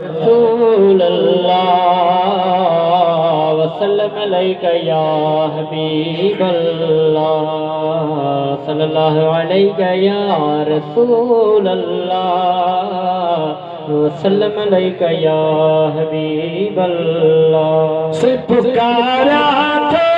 रसूल अल्लाह वसल्लम अलैका या हबीब अल्लाह सल्लल्लाहु अलैका या रसूल अल्लाह वसल्लम अलैका या हबीब अल्लाह। से पुकारा था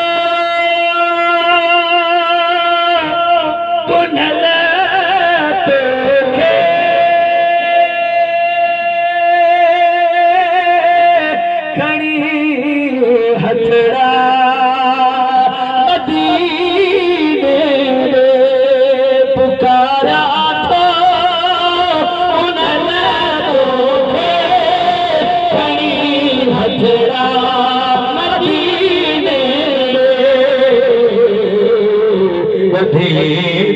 हथड़ा मदीने में पुकारा था हथड़ा मदीने में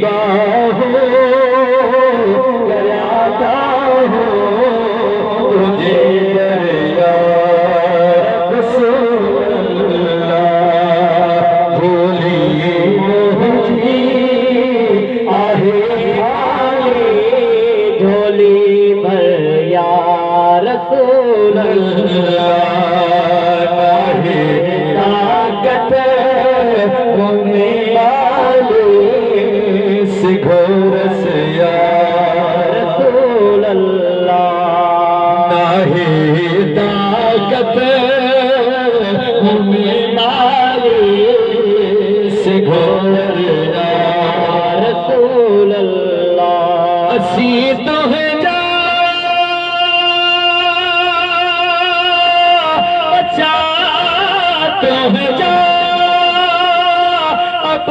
बाहो गया हो मुझे झोली भर या रसूल अल्लाह ताकत सिघोरस या रसूल अल्लाह नाहे ताकत सिघोर या रसूल अल्लाह। असी तो है तो है जा अब